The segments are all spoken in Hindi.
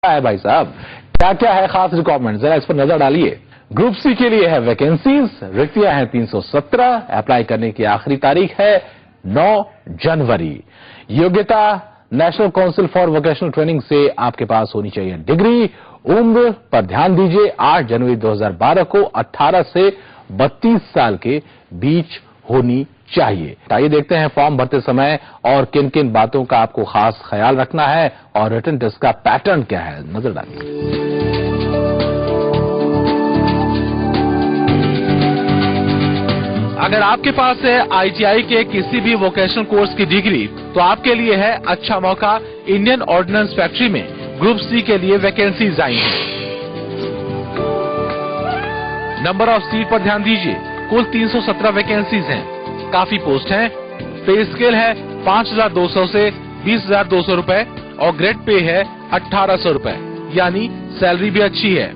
है भाई साहब, क्या क्या है खास रिक्वायरमेंट, जरा इस पर नजर डालिए। ग्रुप सी के लिए है वैकेंसीज, रिक्तियां हैं 317, अप्लाई करने की आखिरी तारीख है 9 जनवरी। योग्यता national council for vocational training से आपके पास होनी चाहिए डिग्री। उम्र पर ध्यान दीजिए, 8 जनवरी 2012 को 18 से 32 साल के बीच होनी चाहिए। आइए देखते हैं फॉर्म भरते समय और किन किन बातों का आपको खास ख्याल रखना है और रिटन टेस्ट का पैटर्न क्या है, नजर डालिए। अगर आपके पास है आईटीआई के किसी भी वोकेशनल कोर्स की डिग्री, तो आपके लिए है अच्छा मौका। इंडियन ऑर्डिनेंस फैक्ट्री में ग्रुप सी के लिए वैकेंसीज आई हैं। नंबर ऑफ सीट पर ध्यान दीजिए, कुल 317 वैकेंसीज हैं, काफी पोस्ट हैं। पे स्केल है 5,200 से 20,200 रुपए और ग्रेड पे है 1,800 रुपए, यानी सैलरी भी अच्छी है।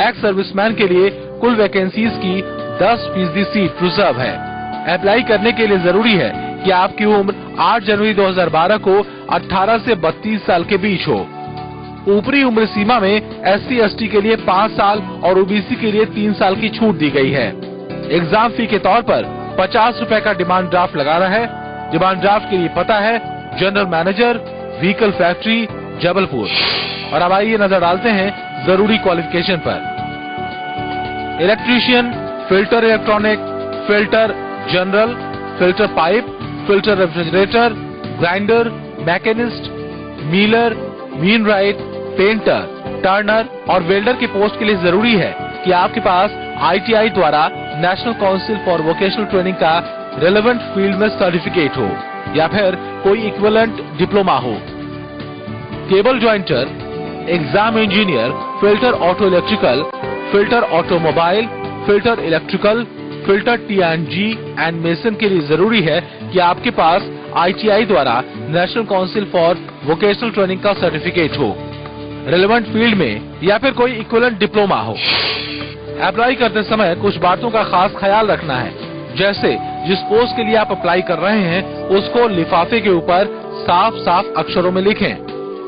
एक्स सर्विसमैन के लिए कुल वैकेंसीज की 10% सीट रिजर्व है। अप्लाई करने के लिए जरूरी है कि आपकी उम्र 8 जनवरी 2012 को 18 से 32 साल के बीच हो। ऊपरी उम्र सीमा में SC ST के लिए 5 साल और OBC के लिए 3 साल की छूट दी गई है। एग्जाम फी के तौर पर 50 रुपए का डिमांड ड्राफ्ट लगाना है। डिमांड ड्राफ्ट के लिए पता है general manager, vehicle factory, Jabalpur. और अब आइए नजर डालते हैं जरूरी क्वालिफिकेशन पर। Electrician, fitter electronic, fitter general, fitter pipe, fitter refrigerator, grinder, machinist, miller, millwright, painter, turner और वेल्डर की पोस्ट के लिए जरूरी है कि आपके पास आईटीआई द्वारा national council for vocational training का रेलेवेंट फील्ड में सर्टिफिकेट हो या फिर कोई इक्विवेलेंट डिप्लोमा हो। Cable jointer, exam engineer, fitter auto electrical, filter automobile, filter electrical, filter T&G and mason के लिए जरूरी है कि आपके पास आईटीआई द्वारा national council for vocational training का सर्टिफिकेट हो, रेलेवेंट फील्ड में या फिर कोई इक्विवेलेंट डिप्लोमा हो। अप्लाई करते समय कुछ बातों का खास ख्याल रखना है, जैसे जिस पोस्ट के लिए आप अप्लाई कर रहे हैं उसको लिफाफे के ऊपर साफ साफ अक्षरों में लिखें।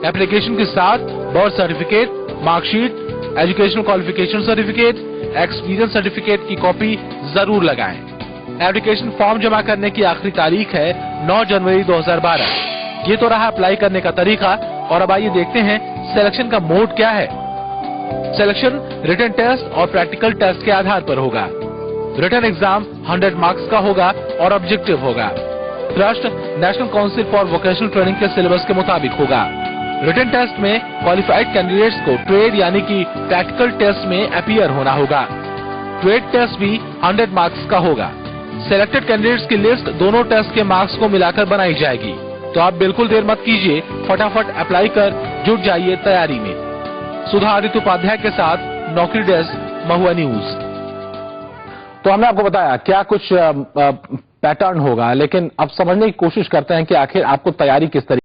एप्लीकेशन के साथ birth certificate, marksheet, educational qualification certificate, experience certificate की कॉपी जरूर लगाएं। एप्लीकेशन फॉर्म जमा करने की आखिरी तारीख है 9 जनवरी 2012। ये तो रहा अप्लाई करने का तरीका, और अब आइए देखते हैं सिलेक्शन का मोड क्या है। सिलेक्शन रिटन टेस्ट और प्रैक्टिकल टेस्ट के आधार पर होगा। रिटन एग्जाम 100 मार्क्स का होगा और ऑब्जेक्टिव होगा। Trust national council for vocational training के सिलेबस के मुताबिक होगा। रिटन टेस्ट में क्वालिफाइड कैंडिडेट्स को ट्रेड यानी कि प्रैक्टिकल टेस्ट में अपीयर होना होगा। ट्रेड टेस्ट भी 100 मार्क्स का होगा। सिलेक्टेड कैंडिडेट्स की लिस्ट दोनों टेस्ट के मार्क्स को मिलाकर बनाई जाएगी। तो आप बिल्कुल देर मत कीजिए, फटाफट अप्लाई कर जुट जाइए तैयारी में। सुधा आदित्य उपाध्याय के साथ नौकरी डेस्क, महुआ न्यूज। तो हमने आपको बताया क्या कुछ पैटर्न होगा, लेकिन अब समझने की कोशिश करते हैं कि आखिर आपको तैयारी किस तरीके